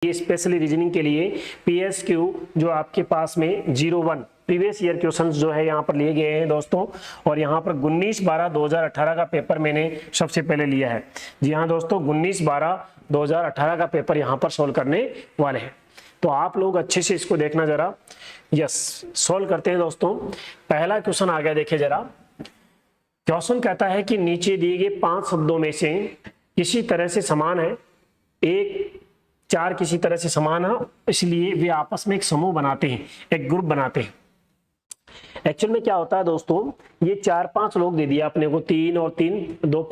ये specially reasoning के लिए PSQ जो आपके पास में 01 प्रीवियस ईयर क्वेश्चंस जो है यहाँ पर लिए गए हैं दोस्तों। और यहाँ पर 19/12/2018 का पेपर मैंने सबसे पहले लिया है। जी हाँ दोस्तों, 19/12/2018 का पेपर यहाँ पर सोल्व करने वाले हैं, तो आप लोग अच्छे से इसको देखना जरा। यस, सोल्व करते हैं दोस्तों। पहला क्वेश्चन आ गया, देखिए जरा। क्वेश्चन कहता है कि नीचे दिए गए 5 शब्दों में से किसी तरह से समान है, 1 4 किसी तरह से समान है, इसलिए वे आपस में एक समूह बनाते हैं, एक ग्रुप बनाते हैं। एक्चुअल में क्या होता है दोस्तों, ये 4-5 लोग दे दिया अपने को, 3 और 3 2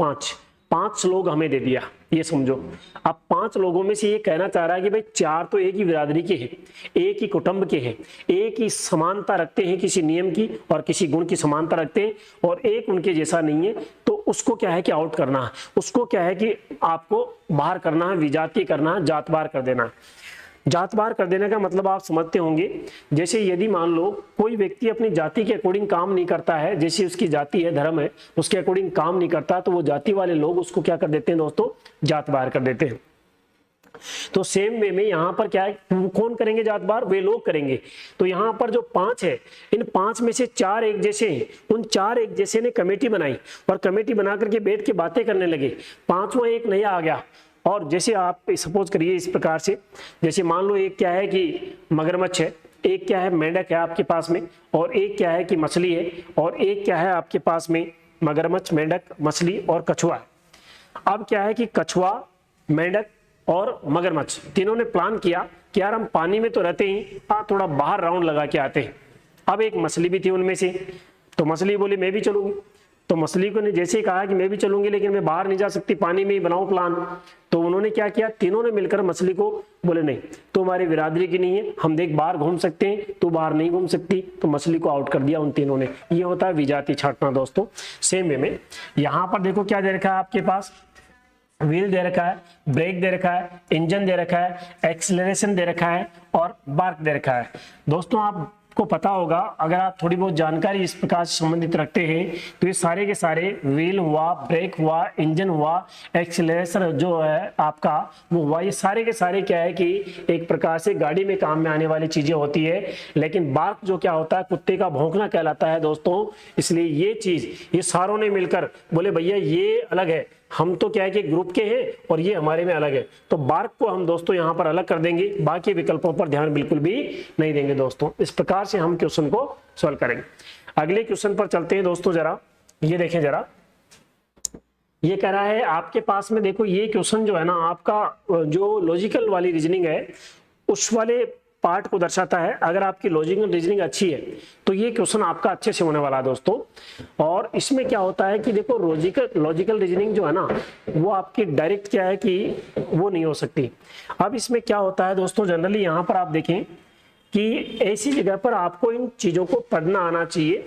5 लोग हमें दे दिया, ये समझो। अब 5 लोगों में से ये कहना चाह रहा है कि भाई 4 तो एक ही बिरादरी के हैं, एक ही कुटुंब के हैं, एक ही समानता रखते हैं किसी नियम की और किसी गुण की समानता रखते हैं, और एक उनके जैसा नहीं है, तो उसको क्या है कि आउट करना है, उसको क्या है कि आपको बाहर करना है, विजातीय करना है, जात बाहर कर देना है। जात बाहर कर देने का मतलब आप समझते होंगे, जैसे यदि मान लो कोई व्यक्ति अपनी जाति के अकॉर्डिंग काम नहीं करता है, जैसे उसकी जाति है, धर्म है, उसके अकॉर्डिंग काम नहीं करता, तो वो जाति वाले लोग उसको क्या कर देते हैं दोस्तों, जात बाहर कर देते हैं। तो सेम वे में यहाँ पर क्या है, कौन करेंगे जात बाहर, वे लोग करेंगे। तो यहाँ पर जो 5 है, इन 5 में से 4 एक जैसे हैं, उन 4 एक जैसे ने कमेटी बनाई और कमेटी बना करके बैठ के बातें करने लगे। 5वां एक नया आ गया, और जैसे आप सपोज करिए इस प्रकार से, जैसे मान लो एक क्या है कि मगरमच्छ है, एक क्या है मेंढक है आपके पास में, और एक क्या है कि मछली है, और एक क्या है आपके पास में मगरमच्छ, मेंढक, मछली और कछुआ है। अब क्या है कि कछुआ, मेंढक और मगरमच्छ तीनों ने प्लान किया कि यार हम पानी में तो रहते ही, थोड़ा बाहर राउंड लगा के आते हैं। अब एक मछली भी थी उनमें से, तो मछली बोली मैं भी चलूंगी। तो मछली को ने जैसे ही कहा कि मैं भी चलूंगी, लेकिन मैं बाहर नहीं जा सकती, पानी में ही बनाऊं प्लान। तो उन्होंने क्या किया, तीनों ने मिलकर मछली को बोले नहीं, तो हमारी बिरादरी की नहीं है, हम देख बाहर घूम सकते हैं, तो बाहर नहीं घूम सकती, तो मछली को आउट कर दिया उन तीनों ने। ये होता है विजातीय छांटना दोस्तों। सेम वे में यहाँ पर देखो क्या दे रखा है आपके पास, व्हील दे रखा है, ब्रेक दे रखा है, इंजन दे रखा है, एक्सीलरेशन दे रखा है और बार्क दे रखा है। दोस्तों आपको पता होगा, अगर आप थोड़ी बहुत जानकारी इस प्रकार से संबंधित रखते हैं, तो ये सारे के सारे व्हील हुआ, ब्रेक हुआ, इंजन हुआ, एक्सीलरेशन जो है आपका वो हुआ, ये सारे के सारे क्या है कि एक प्रकार से गाड़ी में काम में आने वाली चीजें होती है। लेकिन बार्क जो क्या होता है, कुत्ते का भौंकना कहलाता है दोस्तों। इसलिए ये चीज ये सारों ने मिलकर बोले भैया ये अलग है, हम तो क्या है कि ग्रुप के हैं और ये हमारे में अलग है, तो बार्क को हम दोस्तों यहाँ पर अलग कर देंगे, बाकी विकल्पों पर ध्यान बिल्कुल भी नहीं देंगे दोस्तों। इस प्रकार से हम क्वेश्चन को सॉल्व करेंगे। अगले क्वेश्चन पर चलते हैं दोस्तों। जरा ये देखें, जरा ये कह रहा है आपके पास में, देखो ये क्वेश्चन जो है ना आपका जो लॉजिकल वाली रीजनिंग है उस वाले पार्ट को दर्शाता है। अगर आपकी लॉजिकल रीजनिंग अच्छी है तो ये क्वेश्चन आपका अच्छे से होने वाला है दोस्तों। और इसमें क्या होता है कि देखो लॉजिकल रीजनिंग जो है ना वो आपकी डायरेक्ट क्या है कि वो नहीं हो सकती। अब इसमें क्या होता है दोस्तों, जनरली यहाँ पर आप देखें कि ऐसी जगह पर आपको इन चीजों को पढ़ना आना चाहिए,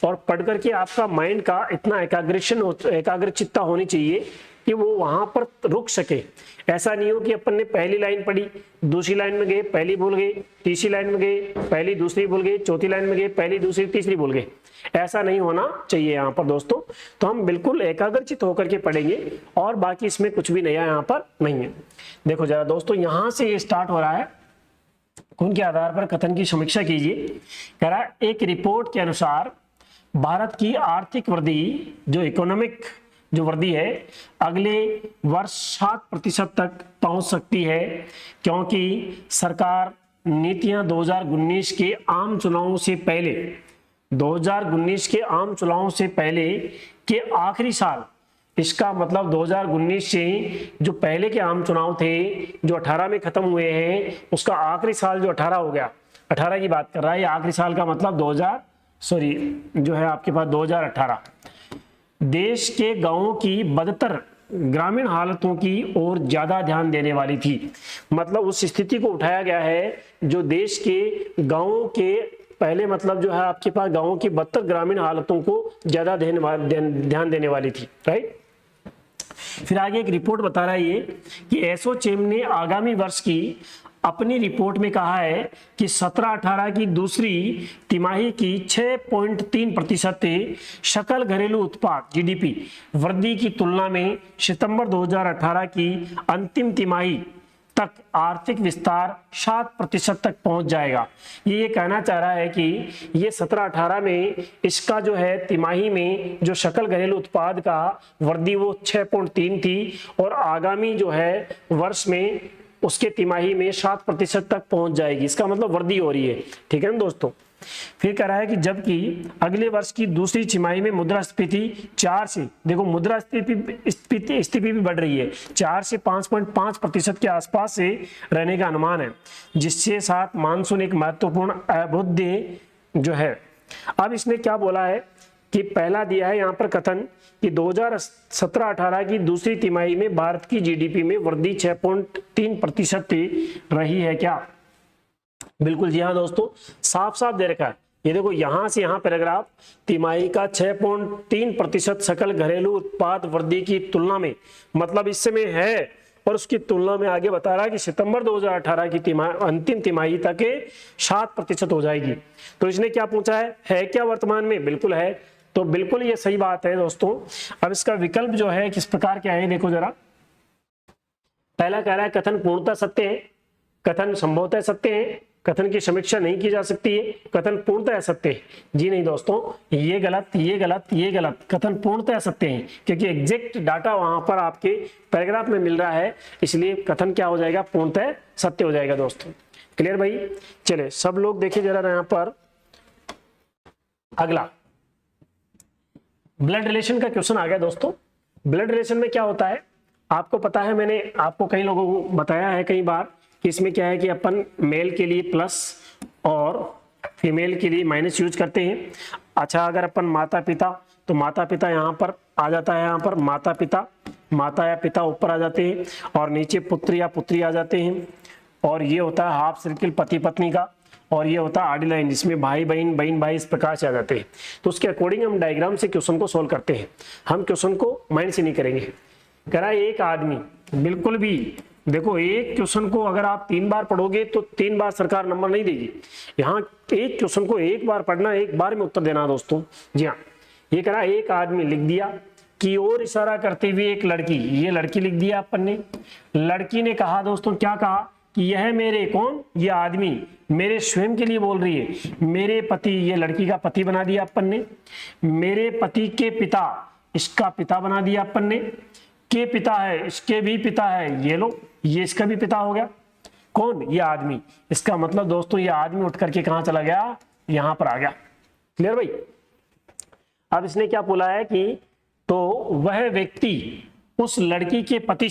और पढ़ करके आपका माइंड का इतना एकाग्रचित्ता होनी चाहिए कि वो वहां पर रुक सके। ऐसा नहीं हो कि अपन ने पहली लाइन पढ़ी, दूसरी लाइन में गए पहली भूल गए, तीसरी लाइन में गए पहली दूसरी भूल गए, चौथी लाइन में गए पहली दूसरी तीसरी भूल गए। ऐसा नहीं होना चाहिए यहाँ पर दोस्तों। तो हम बिल्कुल एकाग्रचित होकर के पढ़ेंगे, और बाकी इसमें कुछ भी नया यहाँ पर नहीं है। देखो जरा दोस्तों, यहाँ से ये स्टार्ट हो रहा है, उनके आधार पर कथन की समीक्षा कीजिए। कह रहा है एक रिपोर्ट के अनुसार भारत की आर्थिक वृद्धि जो इकोनॉमिक जो वृद्धि है अगले वर्ष 7% तक पहुंच सकती है, क्योंकि सरकार नीतियां 2019 के आम चुनावों से पहले 2019 के आम चुनावों से पहले के आखिरी साल, इसका मतलब 2019 से जो पहले के आम चुनाव थे जो 18 में खत्म हुए हैं, उसका आखिरी साल जो 18 हो गया, 18 की बात कर रहा है, ये आखिरी साल का मतलब 2018 देश के गांवों की बदतर ग्रामीण हालतों की ओर ज्यादा ध्यान देने वाली थी। मतलब उस स्थिति को उठाया गया है जो देश के गांवों के पहले मतलब जो है आपके पास गांवों की बदतर ग्रामीण हालतों को ज्यादा ध्यान देने वाली थी, राइट। फिर आगे एक रिपोर्ट बता रहा है ये कि एसोचैम ने आगामी वर्ष की अपनी रिपोर्ट में कहा है कि 17-18 की दूसरी तिमाही की 6.3% सकल घरेलू उत्पाद GDP वृद्धि की तुलना में सितंबर 2018 की अंतिम तिमाही तक आर्थिक विस्तार 7% तक पहुंच जाएगा। ये कहना चाह रहा है कि ये 17-18 में इसका जो है तिमाही में जो सकल घरेलू उत्पाद का वृद्धि वो 6.3 थी और आगामी जो है वर्ष में उसके तिमाही में 7% तक पहुंच जाएगी। इसका मतलब वृद्धि हो रही है, ठीक है ना दोस्तों। फिर कह रहा है कि जबकि अगले वर्ष की दूसरी तिमाही में मुद्रास्फीति 4 से, देखो मुद्रास्फीति भी बढ़ रही है, 4 से 5.5% के आसपास से रहने का अनुमान है, जिससे साथ मानसून एक महत्वपूर्ण अभ्युदय जो है। अब इसने क्या बोला है कि पहला दिया है यहाँ पर कथन कि 2017-18 की दूसरी तिमाही में भारत की जीडीपी में वृद्धि 6.3% रही है क्या? बिल्कुल जी हाँ दोस्तों, साफ साफ दे रखा है। ये देखो यहां से यहां पैराग्राफ तिमाही का 6.3% सकल घरेलू उत्पाद वृद्धि की तुलना में, मतलब इस समय है और उसकी तुलना में आगे बता रहा है कि सितंबर 2018 की अंतिम तिमाही तक 7% हो जाएगी। तो इसने क्या पूछा है क्या वर्तमान में? बिल्कुल है, तो बिल्कुल ये सही बात है दोस्तों। अब इसका विकल्प जो है किस प्रकार के आए देखो जरा। पहला कह रहा है कथन पूर्णतः सत्य है, कथन संभवतः सत्य है, कथन की समीक्षा नहीं की जा सकती है, कथन पूर्णतः सत्य है। जी नहीं दोस्तों, ये गलत, ये गलत, ये गलत, कथन पूर्णतः सत्य है, क्योंकि एग्जैक्ट डाटा वहां पर आपके पैराग्राफ में मिल रहा है, इसलिए कथन क्या हो जाएगा? पूर्णतः सत्य हो जाएगा दोस्तों। क्लियर भाई? चले सब लोग देखिए जरा यहाँ पर अगला ब्लड रिलेशन का क्वेश्चन आ गया दोस्तों। ब्लड रिलेशन में क्या होता है आपको पता है, मैंने आपको कई लोगों को बताया है कई बार कि इसमें क्या है कि अपन मेल के लिए प्लस और फीमेल के लिए माइनस यूज करते हैं। अच्छा, अगर अपन माता पिता, तो माता पिता यहाँ पर आ जाता है, यहाँ पर माता पिता, माता या पिता ऊपर आ जाते हैं और नीचे पुत्र या पुत्री आ जाते हैं। और ये होता है हाफ सर्किल पति पत्नी का, और ये होता है आडी लाइन जिसमें भाई बहन, बहन भाई इस प्रकार से आ जाते हैं। तो उसके अकॉर्डिंग हम डायग्राम से क्वेश्चन को सोल्व करते हैं, हम क्वेश्चन को माइंड से नहीं करेंगे। कह रहा है एक आदमी, बिल्कुल भी देखो एक क्वेश्चन को अगर आप 3 बार पढ़ोगे तो 3 बार सरकार नंबर नहीं देगी। यहाँ एक क्वेश्चन को एक बार पढ़ना, एक बार में उत्तर देना दोस्तों। जी हाँ, ये कह रहा है एक आदमी, लिख दिया की ओर इशारा करते हुए एक लड़की, ये लड़की लिख दिया अपन ने। लड़की ने कहा दोस्तों, क्या कहा कि यह मेरे, कौन? ये आदमी मेरे स्वयं के लिए बोल रही है, मेरे पति, ये लड़की का पति बना दिया अपन ने। मेरे पति के पिता, इसका पिता बना दिया अपन ने। के पिता है, इसके भी पिता है, ये लो, ये इसका भी पिता हो गया। कौन? ये आदमी। इसका मतलब दोस्तों ये आदमी उठ करके कहां चला गया? यहां पर आ गया। क्लियर भाई? अब इसने क्या बोला है कि तो वह व्यक्ति उस लड़की के पति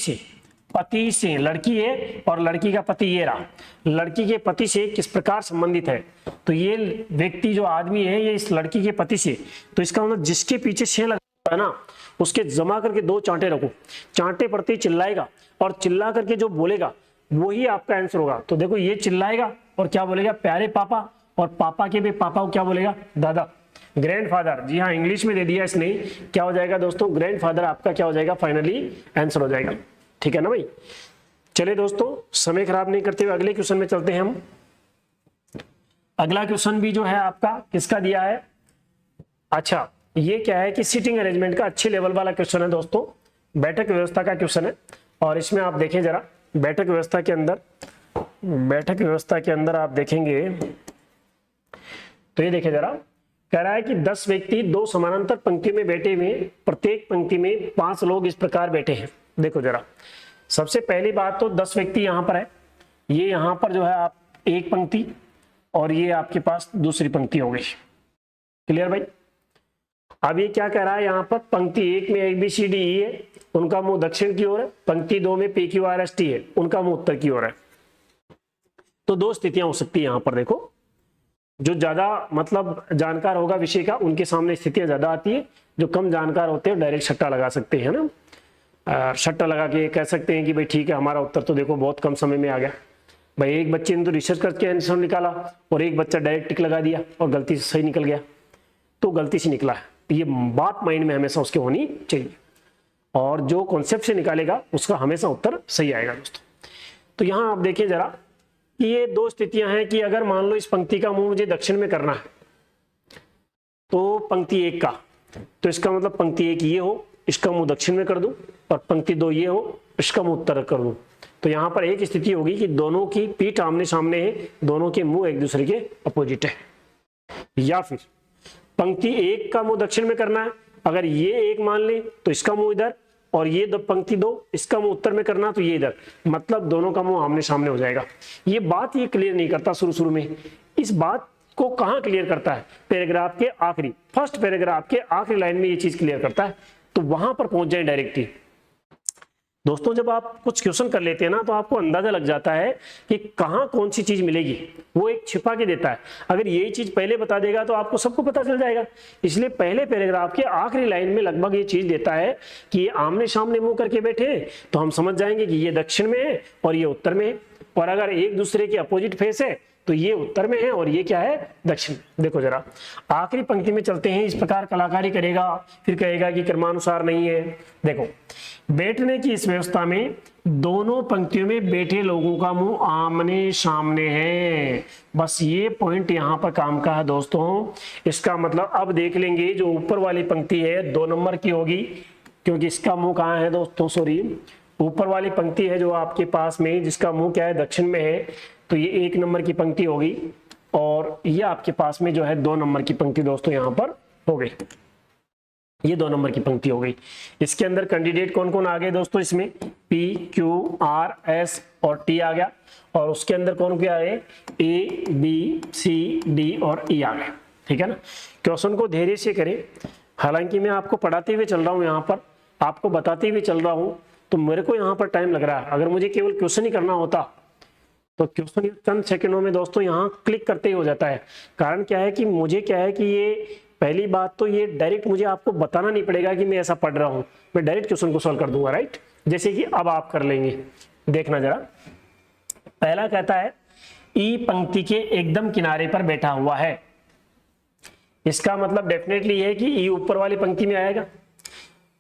से, लड़की है और लड़की का पति ये रहा, लड़की के पति से किस प्रकार संबंधित है? तो ये व्यक्ति जो आदमी है ये इस लड़की के पति से, तो इसका मतलब जिसके पीछे से लगा है ना, उसके जमा करके 2 चांटे रखो, चांटे पड़ते ही चिल्लाएगा और चिल्ला करके जो बोलेगा वही आपका आंसर होगा। तो देखो ये चिल्लाएगा और क्या बोलेगा? प्यारे पापा, और पापा के भी पापा को क्या बोलेगा? दादा, ग्रैंडफादर। जी हाँ, इंग्लिश में दे दिया इसने, क्या हो जाएगा दोस्तों? ग्रैंडफादर आपका क्या हो जाएगा? फाइनली आंसर हो जाएगा। ठीक है ना भाई? चले दोस्तों, समय खराब नहीं करते हुए अगले क्वेश्चन में चलते हैं हम। अगला क्वेश्चन भी जो है आपका किसका दिया है? अच्छा, ये क्या है कि सीटिंग अरेंजमेंट का अच्छे लेवल वाला क्वेश्चन है दोस्तों, बैठक व्यवस्था का क्वेश्चन है। और इसमें आप देखें जरा, बैठक व्यवस्था के अंदर आप देखेंगे तो ये देखें जरा, कह रहा है कि 10 व्यक्ति 2 समानांतर पंक्ति में बैठे हुए, प्रत्येक पंक्ति में 5 लोग इस प्रकार बैठे हैं। देखो जरा, सबसे पहली बात तो 10 व्यक्ति यहाँ पर है, ये यहाँ पर जो है आप एक पंक्ति और ये आपके पास दूसरी पंक्ति हो गई। क्लियर भाई? अब ये क्या कह रहा है यहाँ पर? पंक्ति 1 में ABCDE है, उनका मुंह दक्षिण की ओर है। पंक्ति 2 में PQRST है, उनका मुंह उत्तर की ओर है। तो 2 स्थितियां हो सकती है यहाँ पर। देखो, जो ज्यादा मतलब जानकार होगा विषय का, उनके सामने स्थितियां ज्यादा आती है। जो कम जानकार होते हैं डायरेक्ट सट्टा लगा सकते हैं ना, सट्टा लगा के कह सकते हैं कि भाई ठीक है, हमारा उत्तर तो देखो बहुत कम समय में आ गया। भाई एक बच्चे ने तो रिसर्च करके आंसर निकाला और एक बच्चा डायरेक्ट टिक लगा दिया और गलती से सही निकल गया, तो गलती से निकला है। ये बात माइंड में हमेशा उसके होनी चाहिए, और जो कॉन्सेप्ट से निकालेगा उसका हमेशा उत्तर सही आएगा दोस्तों। तो यहाँ आप देखिए जरा कि ये 2 स्थितियां हैं कि अगर मान लो इस पंक्ति का मुंह मुझे दक्षिण में करना है, तो पंक्ति 1 का, तो इसका मतलब पंक्ति 1 ये हो, इसका मुंह दक्षिण में कर दूं, और पंक्ति 2 ये हो, इसका मुंह उत्तर कर दूं। तो यहाँ पर एक स्थिति होगी कि दोनों की पीठ आमने सामने है, दोनों के मुंह एक दूसरे के अपोजिट है। या फिर पंक्ति एक का मुंह दक्षिण में करना है, अगर ये एक मान ले तो इसका मुंह इधर, और ये पंक्ति 2 इसका मुंह उत्तर में करना तो ये इधर, मतलब दोनों का मुंह आमने सामने हो जाएगा। ये बात ये क्लियर नहीं करता शुरू में। इस बात को कहाँ क्लियर करता है? पैराग्राफ के आखिरी, फर्स्ट पैराग्राफ के आखिरी लाइन में ये चीज क्लियर करता है, तो वहां पर पहुंच जाए डायरेक्टली। दोस्तों जब आप कुछ क्वेश्चन कर लेते हैं ना, तो आपको अंदाजा लग जाता है कि कहाँ कौन सी चीज मिलेगी, वो एक छिपा के देता है। अगर यही चीज पहले बता देगा तो आपको सबको पता चल जाएगा। इसलिए पहले पैराग्राफ के आखिरी लाइन में लगभग ये चीज देता है कि ये आमने सामने मुंह करके बैठे हैं, तो हम समझ जाएंगे कि ये दक्षिण में है और ये उत्तर में है। और अगर एक दूसरे के अपोजिट फेस है तो ये उत्तर में है और ये क्या है? दक्षिण। देखो जरा आखिरी पंक्ति में चलते हैं। इस प्रकार कलाकारी करेगा, फिर कहेगा कि क्रमानुसार नहीं है। देखो, बैठने की इस व्यवस्था में दोनों पंक्तियों में बैठे लोगों का मुंह आमने सामने है। बस ये पॉइंट यहां पर काम का है दोस्तों। इसका मतलब अब देख लेंगे, जो ऊपर वाली पंक्ति है 2 नंबर की होगी, क्योंकि इसका मुंह कहाँ है दोस्तों? सॉरी, ऊपर वाली पंक्ति है जो आपके पास में, जिसका मुंह क्या है? दक्षिण में है, तो ये 1 नंबर की पंक्ति होगी। और ये आपके पास में जो है 2 नंबर की पंक्ति दोस्तों यहां पर हो गई। ये 2 नंबर की पंक्ति हो गई। इसके अंदर कैंडिडेट कौन कौन आ गए दोस्तों? इसमें P, Q, R, S और T आ गया। और उसके अंदर कौन क्या है? A, B, C, D और E आ गए। ठीक है ना? क्वेश्चन को धैर्य से करें। हालांकि मैं आपको पढ़ाते हुए चल रहा हूं, यहाँ पर आपको बताते हुए चल रहा हूं, तो मेरे को यहाँ पर टाइम लग रहा है। अगर मुझे केवल क्वेश्चन ही करना होता तो क्वेश्चन चंद सेकंडों में दोस्तों यहाँ क्लिक करते ही हो जाता है। कारण क्या है कि मुझे क्या है कि ये पहली बात तो ये डायरेक्ट मुझे आपको बताना नहीं पड़ेगा कि मैं ऐसा पढ़ रहा हूँ, मैं डायरेक्ट क्वेश्चन को सॉल्व कर दूंगा, राइट? जैसे कि अब आप कर लेंगे। देखना जरा, पहला कहता है ई पंक्ति के एकदम किनारे पर बैठा हुआ है। इसका मतलब डेफिनेटली है कि ई ऊपर वाली पंक्ति में आएगा।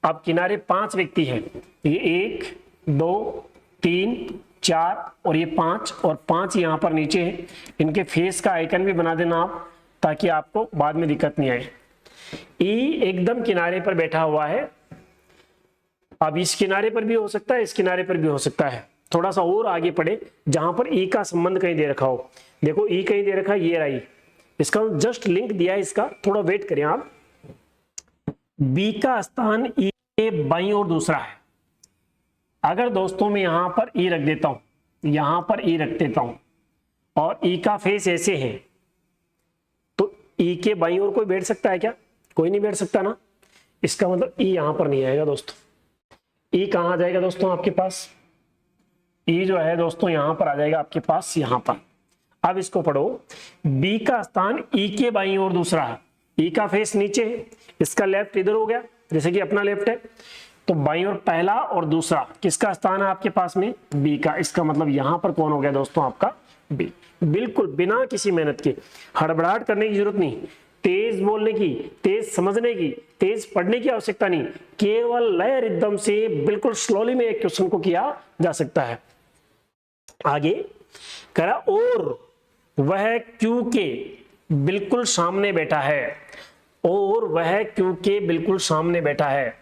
अब किनारे 5 व्यक्ति हैं, ये 1, 2, 3, 4 और ये 5, और 5 यहाँ पर नीचे है। इनके फेस का आइकन भी बना देना आप, ताकि आपको बाद में दिक्कत नहीं आए। ई एकदम किनारे पर बैठा हुआ है। अब इस किनारे पर भी हो सकता है, इस किनारे पर भी हो सकता है। थोड़ा सा और आगे पढ़े, जहां पर ई का संबंध कहीं दे रखा हो। देखो ई कहीं दे रखा है, ये रही, इसका जस्ट लिंक दिया है इसका, थोड़ा वेट करें आप। बी का स्थान ई के बाईं ओर दूसरा है। अगर दोस्तों मैं यहां पर ई रख देता हूं, यहां पर ई रख देता हूं, और ई का फेस ऐसे है, तो ई के बाईं ओर कोई बैठ सकता है क्या? कोई नहीं बैठ सकता ना। इसका मतलब ई यहां पर नहीं आएगा दोस्तों। ई कहां आ जाएगा दोस्तों आपके पास? ई जो है दोस्तों यहां पर आ जाएगा आपके पास, यहां पर। अब इसको पढ़ो, बी का स्थान ई के बाईं ओर दूसरा है। ई का फेस नीचे है, इसका लेफ्ट इधर हो गया, जैसे कि अपना लेफ्ट है, तो बाईं ओर पहला और दूसरा किसका स्थान है आपके पास में? बी का। इसका मतलब यहां पर कौन हो गया दोस्तों आपका? बी। बिल्कुल बिना किसी मेहनत के, हड़बड़ाहट करने की जरूरत नहीं, तेज बोलने की, तेज समझने की, तेज पढ़ने की आवश्यकता नहीं। केवल लय रिदम से बिल्कुल स्लोली में एक क्वेश्चन को किया जा सकता है। आगे करा, और वह क्यू के बिल्कुल सामने बैठा है। और वह क्यू के बिल्कुल सामने बैठा है।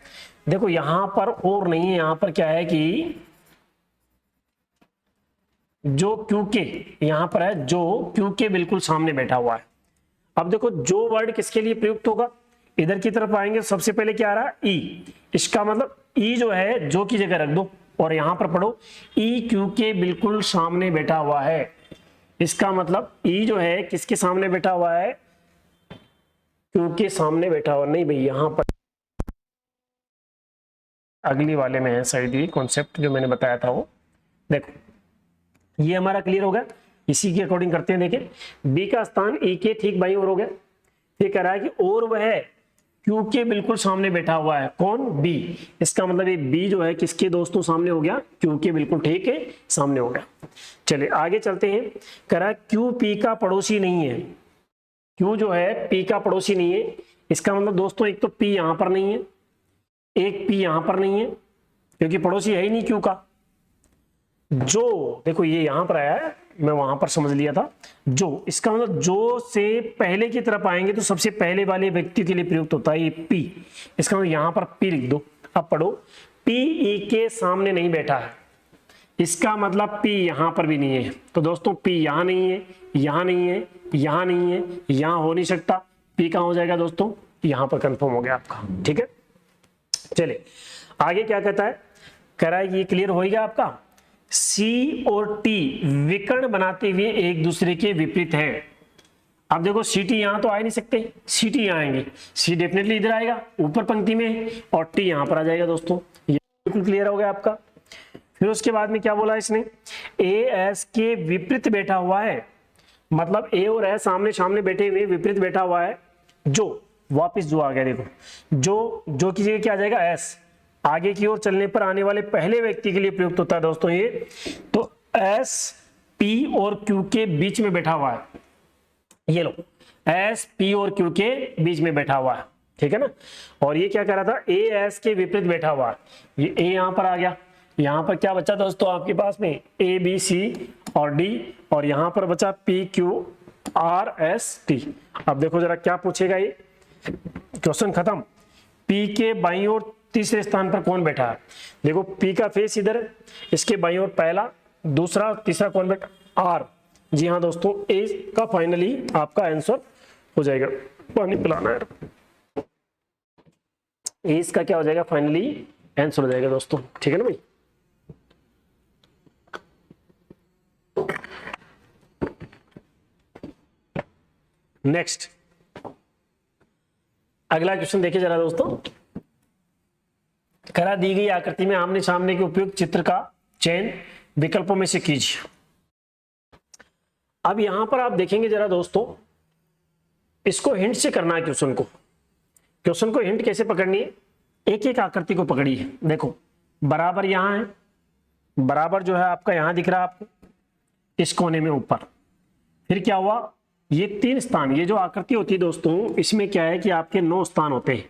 देखो यहां पर और नहीं है, यहां पर क्या है कि जो क्यू के यहां पर है, जो क्यू के बिल्कुल सामने बैठा हुआ है। अब देखो जो वर्ड किसके लिए प्रयुक्त होगा, इधर की तरफ आएंगे, सबसे पहले क्या आ रहा है? ई। इसका मतलब ई जो है जो की जगह रख दो, और यहां पर पढ़ो ई क्यू के बिल्कुल सामने बैठा हुआ है। इसका मतलब ई जो है किसके सामने बैठा हुआ है? क्यू के सामने बैठा हुआ। नहीं भाई, यहां पर अगली वाले में है शायद ये कॉन्सेप्ट जो मैंने बताया था वो। देखो ये हमारा क्लियर हो गया, इसी के अकॉर्डिंग करते हैं। देखें, बी का स्थान ई के ठीक बाईं ओर हो गया। फिर कह रहा है कि और वह क्यू के बिल्कुल सामने बैठा हुआ है। कौन? बी। इसका मतलब ये बी जो है किसके दोस्तों सामने हो गया? क्यू के बिल्कुल ठीक है सामने हो गया। चलिए आगे चलते हैं। कह रहा है क्यू पी का पड़ोसी नहीं है। क्यू जो है पी का पड़ोसी नहीं है। इसका मतलब दोस्तों एक तो पी यहां पर नहीं है, एक पी यहां पर नहीं है, क्योंकि पड़ोसी है ही नहीं क्यू का। जो देखो ये यहां पर आया है, मैं वहां पर समझ लिया था। जो, इसका मतलब जो से पहले की तरफ आएंगे तो सबसे पहले वाले व्यक्ति के लिए प्रयुक्त होता है ये पी। इसका मतलब यहां पर पी लिख दो। अब पढ़ो, पी ई के सामने नहीं बैठा है। इसका मतलब P यहां पर भी नहीं है। तो दोस्तों P यहां नहीं है, यहां नहीं है, यहां नहीं है, यहां हो नहीं सकता। P कहां हो जाएगा दोस्तों? यहां पर कंफर्म हो गया आपका। ठीक है, चलिए आगे क्या कहता है, कह रहा है ये क्लियर हो गया आपका। C और T विकर्ण बनाते हुए एक दूसरे के विपरीत हैं। अब देखो CT यहां तो आ नहीं सकते, CT यहां आएंगे, C डेफिनेटली इधर आएगा ऊपर पंक्ति में, और T यहां पर आ जाएगा दोस्तों। ये बिल्कुल क्लियर हो गया आपका। फिर उसके बाद में क्या बोला इसने, A S के विपरीत बैठा हुआ है, मतलब A और S सामने सामने बैठे हुए विपरीत बैठा हुआ है, जो वापिस जो आ गया देखो, जो की जगह क्या आ जाएगा S, आगे की ओर चलने पर आने वाले पहले व्यक्ति के लिए प्रयुक्त होता है दोस्तों ये। तो S P और Q के बीच में बैठा हुआ है, ये लो S P और Q के बीच में बैठा हुआ है, ठीक है ना। और ये क्या कर रहा था, A S के विपरीत बैठा हुआ है, ये A यहां पर आ गया, यहां पर क्या बचा दोस्तों आपके पास में A B C और D, और यहां पर बचा P Q R S T। अब देखो जरा क्या पूछेगा ये, क्वेश्चन खत्म। P के बाईं ओर तीसरे स्थान पर कौन बैठा है, देखो P का फेस इधर, इसके बाईं ओर पहला, दूसरा, तीसरा कौन बैठा, R। जी हाँ दोस्तों, A का फाइनली आपका आंसर हो जाएगा। पानी पिलाना है, A इसका क्या हो जाएगा, फाइनली आंसर हो जाएगा दोस्तों, ठीक है ना भाई। नेक्स्ट अगला क्वेश्चन देखिए जरा दोस्तों, करा दी गई आकृति में आमने सामने के उपयुक्त चित्र का चयन विकल्पों में से कीजिए। अब यहां पर आप देखेंगे जरा दोस्तों, इसको हिंट से करना है क्वेश्चन को। क्वेश्चन को हिंट कैसे पकड़नी है, एक एक आकृति को पकड़ी है। देखो बराबर यहां है, बराबर जो है आपका यहां दिख रहा है आपको इस कोने में ऊपर। फिर क्या हुआ, ये 3 स्थान, ये जो आकृति होती है दोस्तों, इसमें क्या है कि आपके 9 स्थान होते हैं,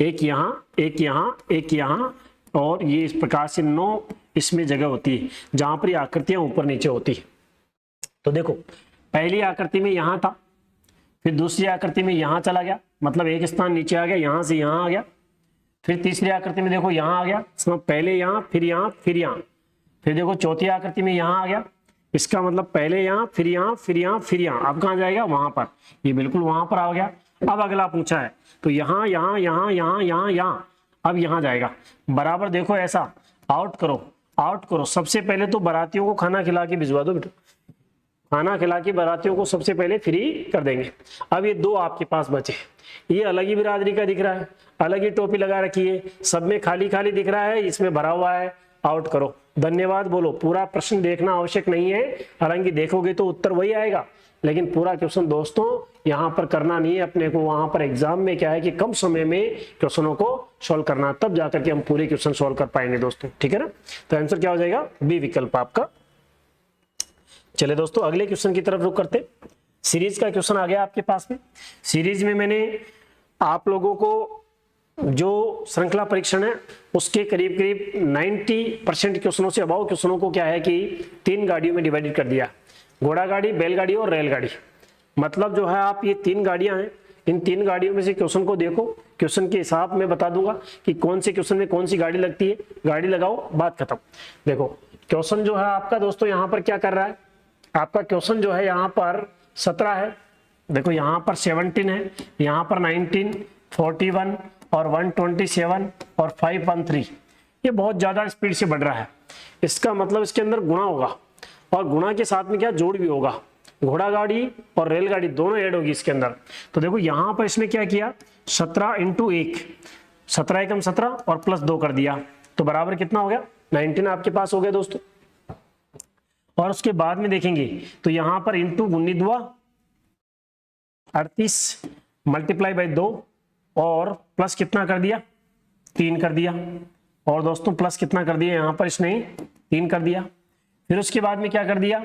एक यहां, एक यहां, एक यहां, और ये इस प्रकार से 9 इसमें जगह होती है जहां पर ये आकृतियां ऊपर नीचे होती है। तो देखो पहली आकृति में यहां था, फिर दूसरी आकृति में यहां चला गया, मतलब एक स्थान नीचे आ गया, यहां से यहां आ गया। फिर तीसरी आकृति में देखो यहां आ गया, इसमें पहले यहां, फिर यहां, फिर यहां। फिर देखो चौथी आकृति में यहां आ गया, इसका मतलब पहले यहां, फिर यहां, फिर यहां, फिर यहां। अब कहां जाएगा, वहां पर, ये बिल्कुल वहां पर आ गया। अब अगला पूछा है तो यहां, यहां, यहां, यहां, यहां, यहां, अब यहां जाएगा। बराबर देखो ऐसा आउट करो, आउट करो। सबसे पहले तो बारातियों को खाना खिला के भिजवा दो बेटा, खाना खिला के बारातियों को सबसे पहले फ्री कर देंगे। अब ये 2 आपके पास बचे, ये अलग ही बिरादरी का दिख रहा है, अलग ही टोपी लगा रखी है, सब में खाली खाली दिख रहा है, इसमें भरा हुआ है, आउट करो। धन्यवाद बोलो। पूरा प्रश्न देखना आवश्यक नहीं है, हालांकि देखोगे तो उत्तर वही आएगा, लेकिन पूरा क्वेश्चन दोस्तों यहां पर करना नहीं है अपने को। वहां पर एग्जाम में क्या है कि कम समय में क्वेश्चनों को सॉल्व करना, तब जाकर के हम पूरे क्वेश्चन सॉल्व कर पाएंगे दोस्तों, ठीक है ना। तो आंसर क्या हो जाएगा, बी विकल्प आपका। चले दोस्तों अगले क्वेश्चन की तरफ रुक करते। सीरीज का क्वेश्चन आ गया आपके पास में। सीरीज में मैंने आप लोगों को जो श्रृंखला परीक्षण है उसके करीब करीब 90% क्वेश्चनों से अबाव क्वेश्चनों को क्या है कि 3 गाड़ियों में डिवाइडेड कर दिया, घोड़ा गाड़ी, बैलगाड़ी और रेलगाड़ी। मतलब जो है आप ये 3 गाड़ियां हैं, इन 3 गाड़ियों में से क्वेश्चन को देखो, क्वेश्चन के हिसाब में बता दूंगा कि कौन से क्वेश्चन में कौन सी गाड़ी लगती है, गाड़ी लगाओ, बात खत्म। देखो क्वेश्चन जो है आपका दोस्तों यहाँ पर क्या कर रहा है, आपका क्वेश्चन जो है यहाँ पर 17 है, देखो यहाँ पर 17 है, यहाँ पर 19, 41 और 127 और 513। ये बहुत ज्यादा स्पीड से बढ़ रहा है, इसका मतलब इसके अंदर गुणा होगा, और गुणा के साथ में क्या जोड़ भी होगा, घोड़ा गाड़ी और रेलगाड़ी दोनों ऐड होगी इसके अंदर। तो देखो यहाँ पर इसने क्या किया, 17 × 1, 17 एकम 17 और प्लस 2 कर दिया, तो बराबर कितना हो गया, 19 आपके पास हो गया दोस्तों। और उसके बाद में देखेंगे तो यहाँ पर इंटू 19 दुआ 38 मल्टीप्लाई बाई 2 और प्लस कितना कर दिया, 3 कर दिया, और दोस्तों प्लस कितना कर दिया यहाँ पर इसने 3 कर दिया। फिर उसके बाद में क्या कर दिया,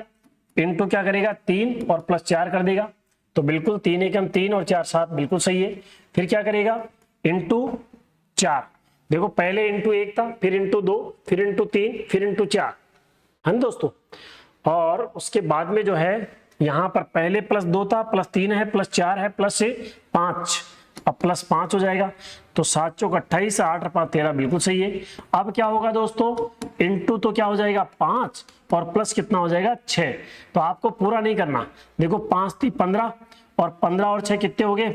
इंटू क्या करेगा 3 और प्लस 4 कर देगा, तो बिल्कुल 3 एकम 3 और 4 7 बिल्कुल सही है। फिर क्या करेगा इंटू 4, देखो पहले इंटू 1 था, फिर इंटू 2, फिर इंटू 3, फिर इंटू 4 है दोस्तों। और उसके बाद में जो है यहाँ पर पहले प्लस 2 था, प्लस 3 है, प्लस 4 है, प्लस से 5, अब प्लस 5 हो जाएगा, तो 7 चौक 28, 8 और 5 13, बिल्कुल सही है। अब क्या होगा दोस्तों, इनटू तो क्या हो जाएगा 5 और प्लस कितना हो जाएगा 6। तो आपको पूरा नहीं करना, देखो 5 थी 15 और 15 और 6 कितने हो गए,